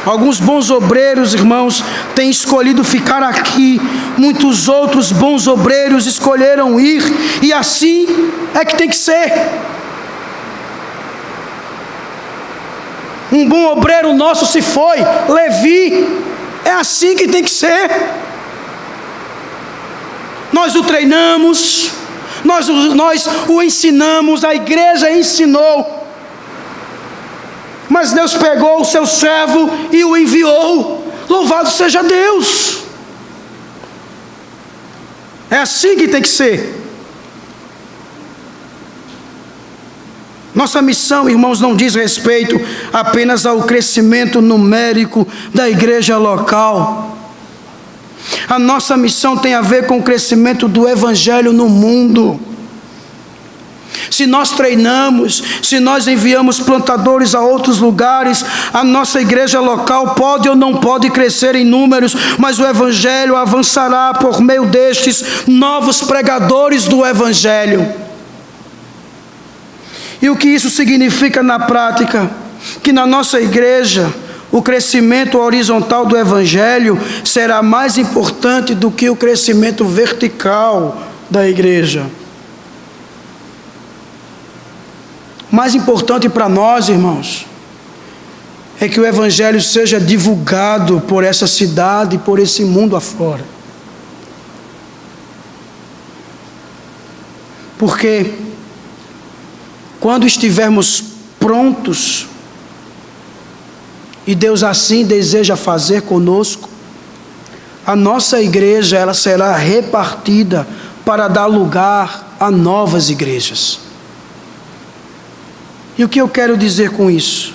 Alguns bons obreiros, irmãos, têm escolhido ficar aqui. Muitos outros bons obreiros escolheram ir, e assim é que tem que ser. Um bom obreiro nosso se foi, Levi. É assim que tem que ser. Nós o treinamos, nós o ensinamos, a igreja ensinou. Mas Deus pegou o seu servo e o enviou. Louvado seja Deus. É assim que tem que ser. Nossa missão, irmãos, não diz respeito apenas ao crescimento numérico da igreja local. A nossa missão tem a ver com o crescimento do evangelho no mundo. Se nós treinamos, se nós enviamos plantadores a outros lugares, a nossa igreja local pode ou não pode crescer em números, mas o evangelho avançará por meio destes novos pregadores do evangelho. E o que isso significa na prática? Que na nossa igreja, o crescimento horizontal do evangelho será mais importante do que o crescimento vertical da igreja. Mais importante para nós, irmãos, é que o evangelho seja divulgado por essa cidade e por esse mundo afora. Porque quando estivermos prontos, e Deus assim deseja fazer conosco, a nossa igreja ela será repartida para dar lugar a novas igrejas. E o que eu quero dizer com isso?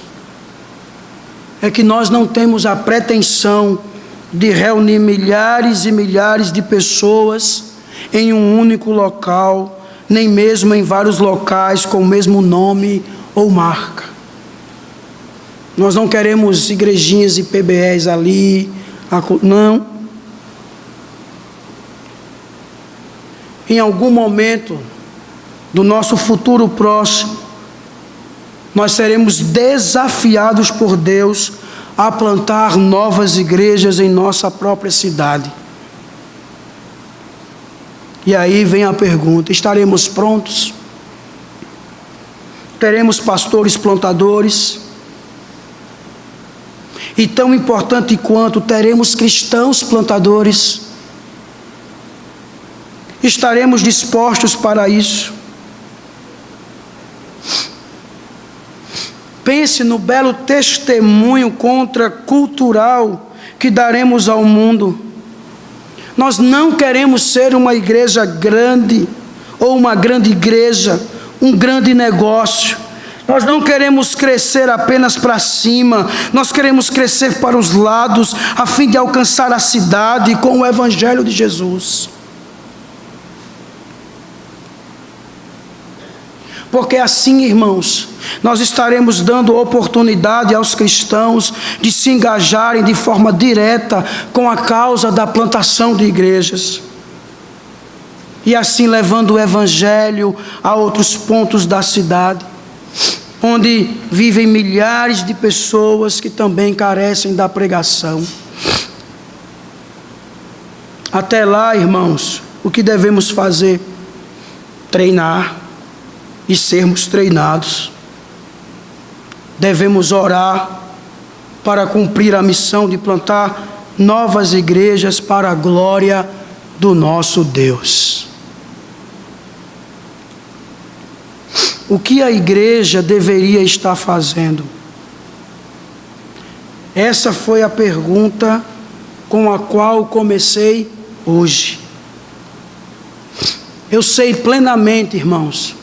É que nós não temos a pretensão de reunir milhares e milhares de pessoas em um único local, nem mesmo em vários locais com o mesmo nome ou marca. Nós não queremos igrejinhas e PBEs ali, não. Em algum momento do nosso futuro próximo, nós seremos desafiados por Deus a plantar novas igrejas em nossa própria cidade. E aí vem a pergunta: estaremos prontos? Teremos pastores plantadores? E tão importante quanto, teremos cristãos plantadores? Estaremos dispostos para isso? Pense no belo testemunho contracultural que daremos ao mundo. Nós não queremos ser uma igreja grande, ou uma grande igreja, um grande negócio. Nós não queremos crescer apenas para cima, nós queremos crescer para os lados, a fim de alcançar a cidade com o evangelho de Jesus. porque assim, irmãos, nós estaremos dando oportunidade aos cristãos de se engajarem de forma direta com a causa da plantação de igrejas. E assim levando o evangelho a outros pontos da cidade, onde vivem milhares de pessoas que também carecem da pregação. Até lá, irmãos, o que devemos fazer? Treinar e sermos treinados. Devemos orar para cumprir a missão de plantar novas igrejas para a glória do nosso Deus. O que a igreja deveria estar fazendo? Essa foi a pergunta com a qual comecei hoje. Eu sei plenamente, irmãos,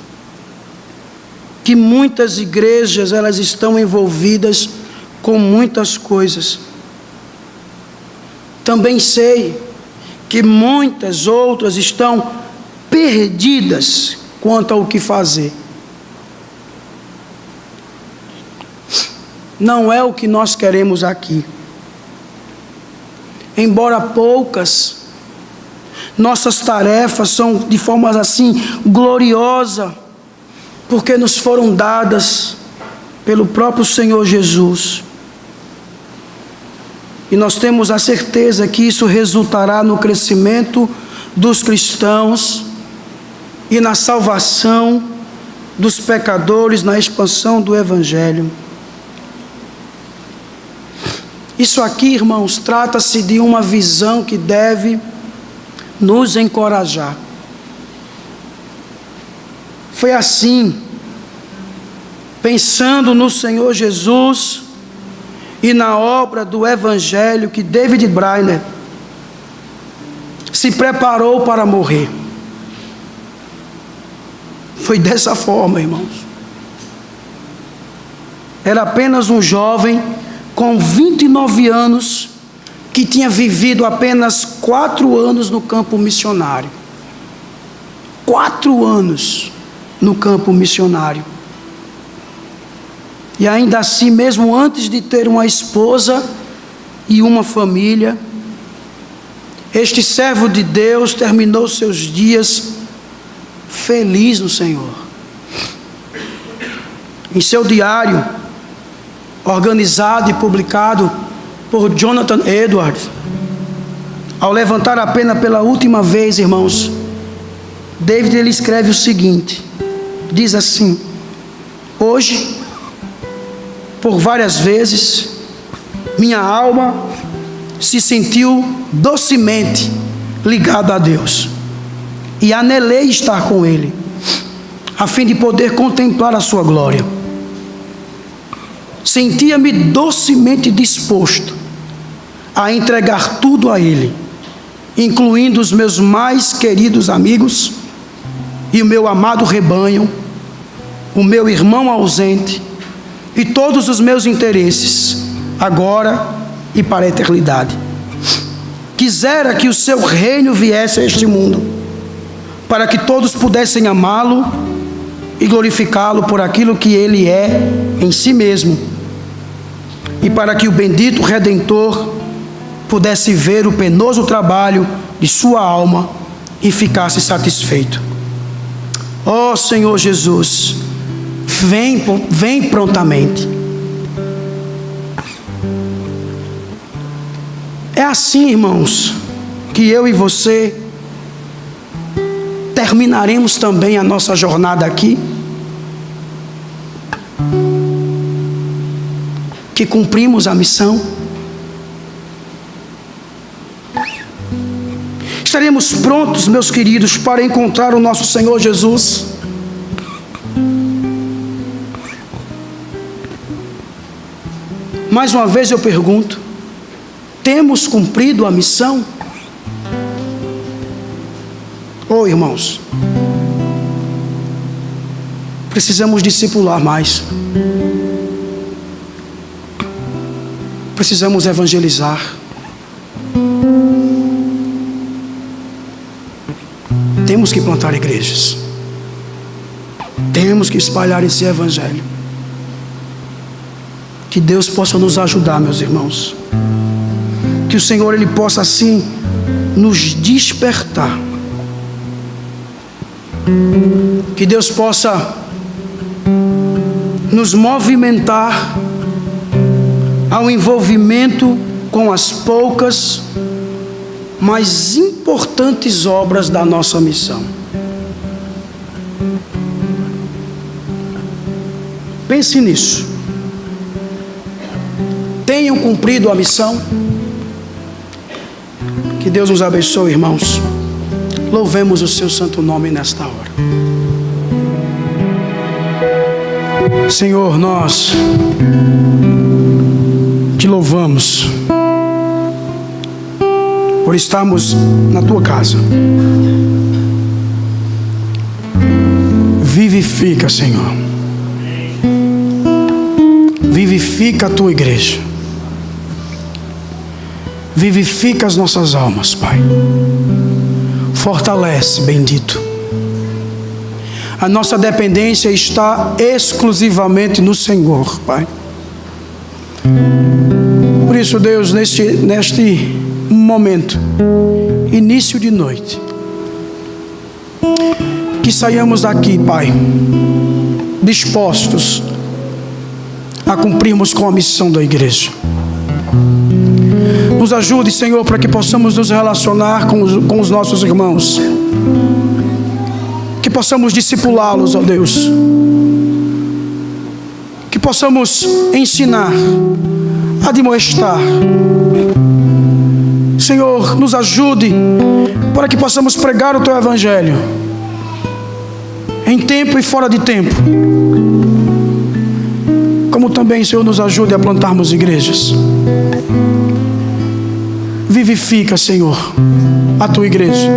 que muitas igrejas elas estão envolvidas com muitas coisas. Também sei que muitas outras estão perdidas quanto ao que fazer. Não é o que nós queremos aqui. Embora poucas, nossas tarefas são de forma assim gloriosa, porque nos foram dadas pelo próprio Senhor Jesus. E nós temos a certeza que isso resultará no crescimento dos cristãos e na salvação dos pecadores, na expansão do Evangelho. Isso aqui, irmãos, trata-se de uma visão que deve nos encorajar. Foi assim, pensando no Senhor Jesus e na obra do Evangelho, que David Brainerd se preparou para morrer. Foi dessa forma, irmãos. Era apenas um jovem com 29 anos, que tinha vivido apenas 4 anos no campo missionário. 4 anos no campo missionário. E ainda assim, mesmo antes de ter uma esposa e uma família, este servo de Deus terminou seus dias feliz no Senhor. Em seu diário, organizado e publicado por Jonathan Edwards, ao levantar a pena pela última vez, irmãos, David ele escreve o seguinte, diz assim: hoje, por várias vezes, minha alma se sentiu docemente ligada a Deus, e anelei estar com Ele, a fim de poder contemplar a sua glória. Sentia-me docemente disposto a entregar tudo a Ele, incluindo os meus mais queridos amigos e o meu amado rebanho, o meu irmão ausente e todos os meus interesses, agora e para a eternidade. Quisera que o seu reino viesse a este mundo, para que todos pudessem amá-lo e glorificá-lo por aquilo que Ele é em si mesmo, e para que o bendito Redentor pudesse ver o penoso trabalho de sua alma e ficasse satisfeito. Ó Senhor Jesus, vem prontamente. É assim, irmãos, que eu e você terminaremos também a nossa jornada aqui, que cumprimos a missão. Estaremos prontos, meus queridos, para encontrar o nosso Senhor Jesus? Mais uma vez eu pergunto: temos cumprido a missão? Oh, irmãos, precisamos discipular mais. Precisamos evangelizar. Temos que plantar igrejas. Temos que espalhar esse evangelho. Que Deus possa nos ajudar, meus irmãos. Que o Senhor Ele possa assim nos despertar. Que Deus possa nos movimentar ao envolvimento com as poucas, mas importantes obras da nossa missão. Pense nisso. Tenham cumprido a missão. Que Deus nos abençoe, irmãos. Louvemos o seu santo nome nesta hora. Senhor, nós te louvamos por estarmos na tua casa. Vivifica, Senhor. Vivifica a tua igreja. Vivifica as nossas almas, Pai. Fortalece, bendito. A nossa dependência está exclusivamente no Senhor, Pai. Por isso, Deus, neste momento, início de noite, que saiamos daqui, Pai, dispostos a cumprirmos com a missão da igreja. Nos ajude, Senhor, para que possamos nos relacionar com os nossos irmãos. Que possamos discipulá-los, ó Deus. Que possamos ensinar, admoestar. Senhor, nos ajude para que possamos pregar o Teu Evangelho em tempo e fora de tempo. Como também, Senhor, nos ajude a plantarmos igrejas. Vivifica, Senhor, a Tua igreja.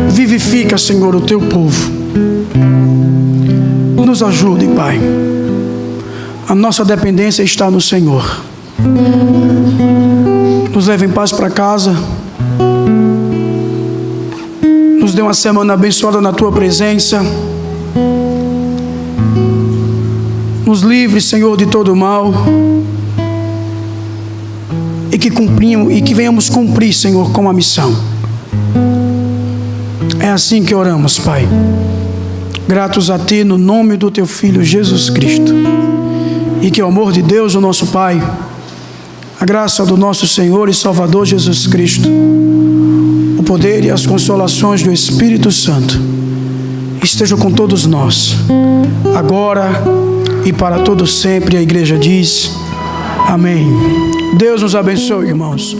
Vivifica, Senhor, o Teu povo. Nos ajude, Pai. A nossa dependência está no Senhor. Nos leve em paz para casa. Nos dê uma semana abençoada na Tua presença. Nos livre, Senhor, de todo mal. E que venhamos cumprir, Senhor, com a missão. É assim que oramos, Pai. Gratos a Ti, no nome do Teu Filho Jesus Cristo. E que o amor de Deus, o nosso Pai, a graça do nosso Senhor e Salvador Jesus Cristo, o poder e as consolações do Espírito Santo estejam com todos nós, agora e para todos sempre. A igreja diz: amém. Deus nos abençoe, irmãos.